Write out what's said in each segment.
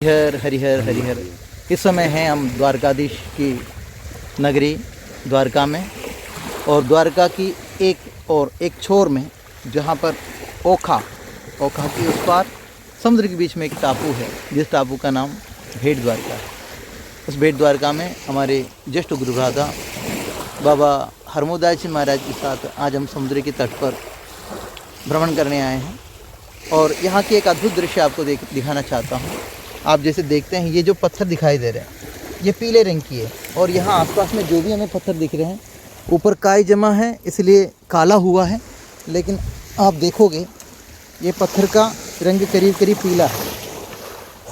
हरिहर हरिहर हरिहर। इस समय हैं हम द्वारकाधीश की नगरी द्वारका में, और द्वारका की एक छोर में जहाँ पर ओखा की उस पार समुद्र के बीच में एक टापू है, जिस टापू का नाम भेट द्वारका है। उस भेट द्वारका में हमारे ज्येष्ठ गुरुभ्राता बाबा हरमोदास जी महाराज के साथ आज हम समुद्र के तट पर भ्रमण करने आए हैं, और यहाँ की एक अद्भुत दृश्य आपको दिखाना चाहता हूँ। आप जैसे देखते हैं, ये जो पत्थर दिखाई दे रहे हैं ये पीले रंग की है, और यहाँ आसपास में जो भी हमें पत्थर दिख रहे हैं ऊपर काई जमा है इसलिए काला हुआ है, लेकिन आप देखोगे ये पत्थर का रंग करीब करीब पीला है।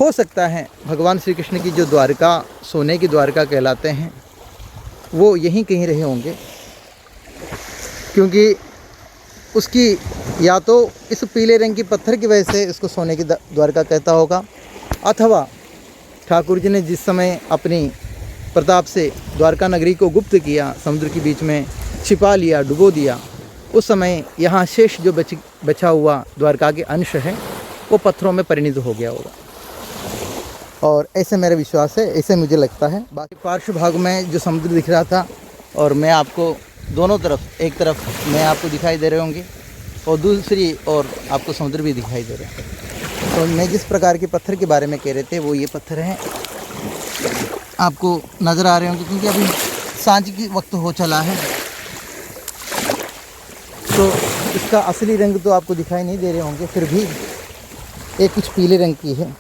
हो सकता है भगवान श्री कृष्ण की जो द्वारका सोने की द्वारका कहलाते हैं वो यहीं कहीं रहे होंगे, क्योंकि उसकी या तो इस पीले रंग की पत्थर की वजह से इसको सोने की द्वारका कहता होगा, अथवा ठाकुर जी ने जिस समय अपनी प्रताप से द्वारका नगरी को गुप्त किया, समुद्र के बीच में छिपा लिया, डुबो दिया, उस समय यहाँ शेष जो बचा हुआ द्वारका के अंश है वो पत्थरों में परिणित हो गया होगा, और ऐसे मेरा विश्वास है, ऐसे मुझे लगता है। बाकी पार्श्व भाग में जो समुद्र दिख रहा था, और मैं आपको दोनों तरफ, एक तरफ मैं आपको दिखाई दे रहे होंगे और दूसरी और आपको समुद्र भी दिखाई दे रहे हैं। तो मैं जिस प्रकार के पत्थर के बारे में कह रहे थे वो ये पत्थर हैं, आपको नज़र आ रहे होंगे, क्योंकि अभी सांझ की वक्त हो चला है, तो इसका असली रंग तो आपको दिखाई नहीं दे रहे होंगे, फिर भी ये कुछ पीले रंग की है।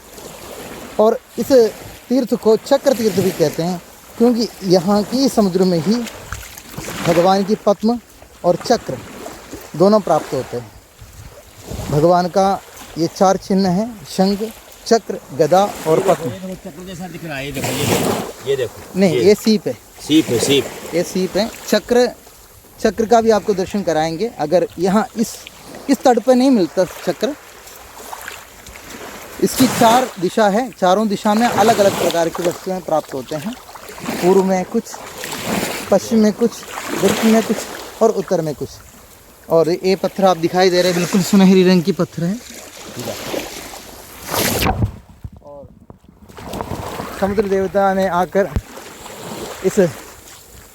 और इस तीर्थ को चक्र तीर्थ भी कहते हैं, क्योंकि यहाँ की समुद्र में ही भगवान की पद्म और चक्र दोनों प्राप्त होते हैं। भगवान का ये 4 चिन्ह हैं, शंख, चक्र, गदा और पद्म। चक्र जैसा दिख रहा है, ये देखो, ये देखो। नहीं, ये सीप है, सीप ये सीप है। चक्र का भी आपको दर्शन कराएंगे। अगर यहाँ इस तट पर नहीं मिलता चक्र, इसकी 4 दिशा है, चारों दिशा में अलग अलग प्रकार की वस्तुएं प्राप्त होते हैं। पूर्व में कुछ, पश्चिम में कुछ, दक्षिण में कुछ और उत्तर में कुछ। और ये पत्थर आप दिखाई दे रहे हैं, बिल्कुल सुनहरी रंग की पत्थर है। और समुद्र देवता ने आकर इस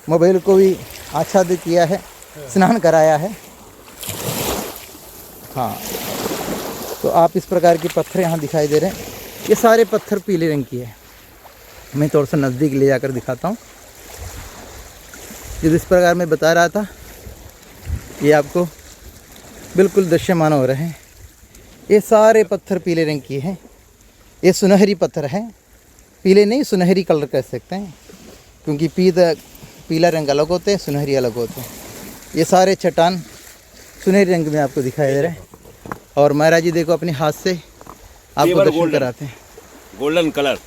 मोबाइल को भी आच्छादित किया है, स्नान कराया है। हाँ, तो आप इस प्रकार के पत्थर यहाँ दिखाई दे रहे हैं, ये सारे पत्थर पीले रंग की है। मैं थोड़ा सा नज़दीक ले जाकर दिखाता हूँ। जिस प्रकार मैं बता रहा था, ये आपको बिल्कुल दृश्यमान हो रहे हैं। ये सारे पत्थर पीले रंग की हैं। ये सुनहरी पत्थर हैं, पीले नहीं सुनहरी कलर कह सकते हैं, क्योंकि पीला रंग अलग होते हैं, सुनहरी अलग होते हैं। ये सारे चट्टान सुनहरी रंग में आपको दिखाई दे रहे हैं। और महाराज जी देखो अपने हाथ से आपको दर्शन कराते हैं। गोल्डन कलर,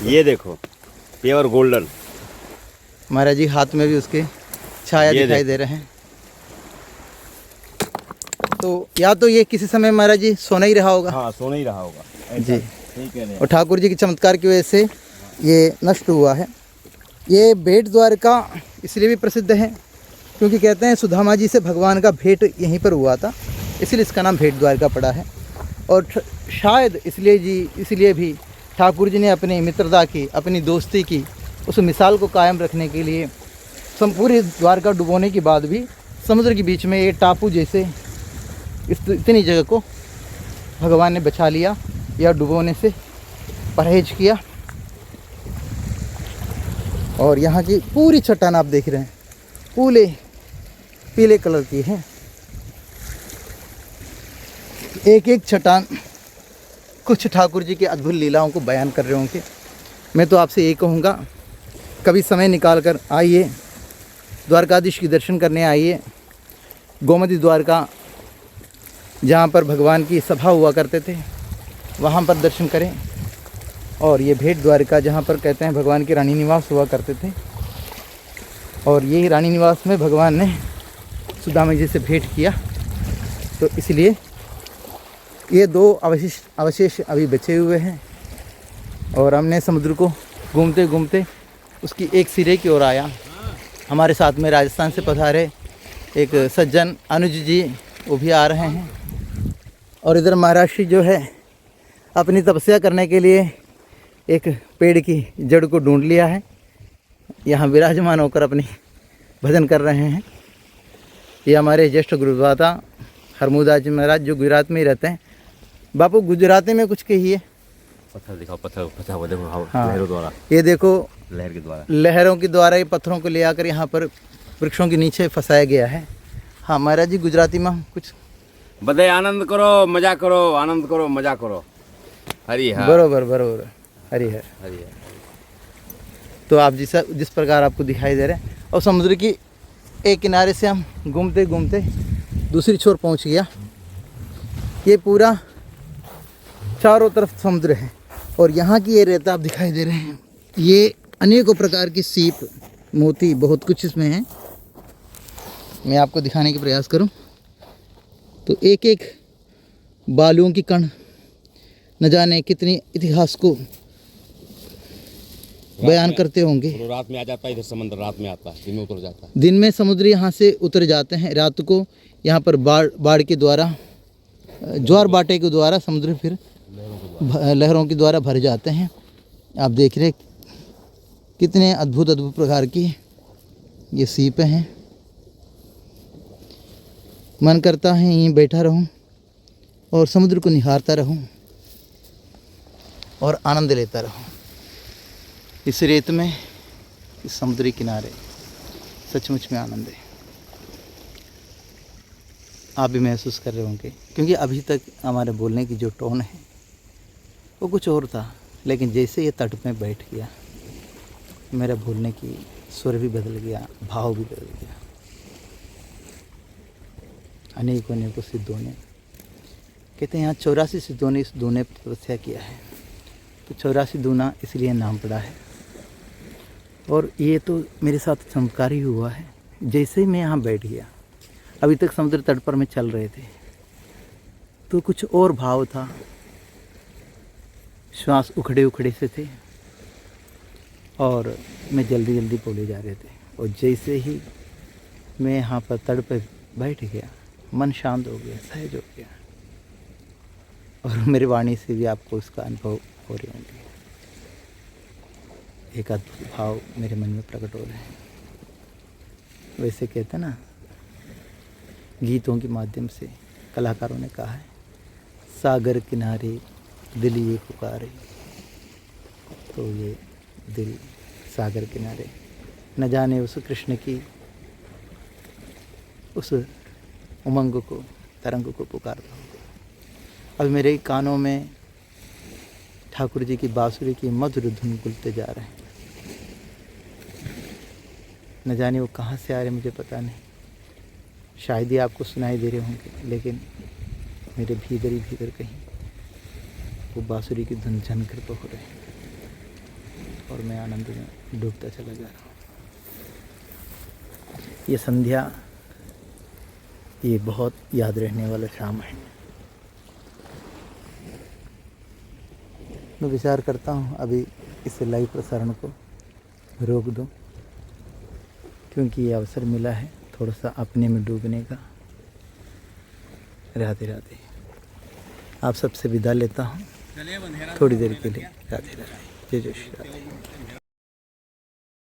ये देखो प्योर गोल्डन। महाराज जी हाथ में भी उसके छाया दिखाई दे रहे हैं। तो या तो ये किसी समय महाराज जी सोना ही रहा होगा। हाँ, सोना ही रहा होगा जी, ठीक है। और ठाकुर जी के चमत्कार की वजह से ये नष्ट हुआ है। ये भेट द्वारका इसलिए भी प्रसिद्ध है क्योंकि कहते हैं सुदामा जी से भगवान का भेंट यहीं पर हुआ था, इसलिए इसका नाम भेट द्वारका पड़ा है। और शायद इसलिए भी ठाकुर जी ने अपनी मित्रता की, अपनी दोस्ती की, उस मिसाल को कायम रखने के लिए पूरी द्वारका डुबोने के बाद भी समुद्र के बीच में ये टापू जैसे इतनी जगह को भगवान ने बचा लिया, या डुबोने से परहेज किया। और यहाँ की पूरी चट्टान आप देख रहे हैं, पूरे पीले कलर की है। एक एक चट्टान कुछ ठाकुर जी की अद्भुत लीलाओं को बयान कर रहे होंगे। मैं तो आपसे ये कहूँगा, कभी समय निकाल कर आइए, द्वारकाधीश की दर्शन करने आइए। गोमती द्वारका जहाँ पर भगवान की सभा हुआ करते थे वहाँ पर दर्शन करें। और ये भेट द्वारका जहाँ पर कहते हैं भगवान के रानी निवास हुआ करते थे, और यही रानी निवास में भगवान ने सुदामा जी से भेंट किया। तो इसलिए ये 2 अवशेष अभी बचे हुए हैं, और हमने समुद्र को घूमते घूमते उसकी एक सिरे की ओर आया। हमारे साथ में राजस्थान से पधारे एक सज्जन अनुज जी वो भी आ रहे हैं, और इधर महाराष्ट्र जो है अपनी तपस्या करने के लिए एक पेड़ की जड़ को ढूंढ लिया है, यहाँ विराजमान होकर अपनी भजन कर रहे हैं। ये हमारे ज्येष्ठ गुरुदाता हरमुदास जी महाराज जो गुजरात में ही रहते हैं। बापू गुजराती में कुछ कहिए। पत्थर दिखाओ, पत्थर पत्थर वो देखो, हाँ। लहरों द्वारा, ये देखो लहर के द्वारा, लहरों के द्वारा ये पत्थरों को ले आकर यहाँ पर वृक्षों के नीचे फंसाया गया है। हाँ महाराज जी गुजराती में कुछ बधाई, आनंद करो, मजा करो, आनंद करो, मजा करो। हरी हर, बरोबर बरोबर, हरी है। हरी हर। तो आप जिस प्रकार आपको दिखाई दे रहे हैं, और समुद्र की एक किनारे से हम घूमते घूमते दूसरी छोर पहुंच गया। ये पूरा चारों तरफ समुद्र है और यहाँ की ये रेता आप दिखाई दे रहे हैं, ये अनेकों प्रकार की सीप, मोती, बहुत कुछ इसमें है। मैं आपको दिखाने की प्रयास करूं तो एक एक बालुओं की कण न जाने कितनी इतिहास को बयान करते होंगे। तो रात में आ जाता है इधर, समंदर रात में आता है, दिन में उतर जाता है। दिन में समुद्र यहाँ से उतर जाते हैं, रात को यहाँ पर बाढ़ के द्वारा, ज्वार बाटे के द्वारा समुद्र फिर लहरों के द्वारा भर जाते हैं। आप देख रहे कितने अद्भुत अद्भुत प्रकार की ये सीपें हैं। मन करता है यहीं बैठा रहूं और समुद्र को निहारता रहूं और आनंद लेता रहूं। इस रेत में, इस समुद्री किनारे सचमुच में आनंद है। आप भी महसूस कर रहे होंगे, क्योंकि अभी तक हमारे बोलने की जो टोन है वो कुछ और था, लेकिन जैसे ये तट में बैठ गया, मेरा बोलने की स्वर भी बदल गया, भाव भी बदल गया। अनेकों अनेकों सिद्धों ने, कहते हैं यहाँ 84 सिद्धों ने इस दूने पर तपस्या किया है, तो 84 दूना इसलिए नाम पड़ा है। और ये तो मेरे साथ चमत्कार ही हुआ है। जैसे ही मैं यहाँ बैठ गया, अभी तक समुद्र तट पर में चल रहे थे तो कुछ और भाव था, श्वास उखड़े उखड़े से थे और मैं जल्दी जल्दी बोले जा रहे थे। और जैसे ही मैं यहाँ पर तट पर बैठ गया, मन शांत हो गया, सहज हो गया, और मेरी वाणी से भी आपको उसका अनुभव हो रहे होंगे। एक अद्भुत भाव मेरे मन में प्रकट हो रहे हैं। वैसे कहते हैं ना, गीतों के माध्यम से कलाकारों ने कहा है, सागर किनारे दिल ये पुकारे। तो ये दिल सागर किनारे, न जाने उस कृष्ण की उस उमंग को, तरंग को पुकार रहा होगा। अब मेरे कानों में ठाकुर जी की बांसुरी की मधुर धुन गुलते जा रहे हैं। न जाने वो कहाँ से आ रहे, मुझे पता नहीं। शायद ही आपको सुनाई दे रहे होंगे, लेकिन मेरे भीतर ही भीतर कहीं वो बांसुरी की धुन झनकर तो हो रहे हैं और मैं आनंद में डूबता चला जा रहा हूँ। ये संध्या, ये बहुत याद रहने वाला शाम है। मैं विचार करता हूँ अभी इस लाइव प्रसारण को रोक दूँ, क्योंकि ये अवसर मिला है थोड़ा सा अपने में डूबने का। राधे राधे। आप सबसे विदा लेता हूँ थोड़ी देर के लिए। राधे राधे। जय जय श्री राधे।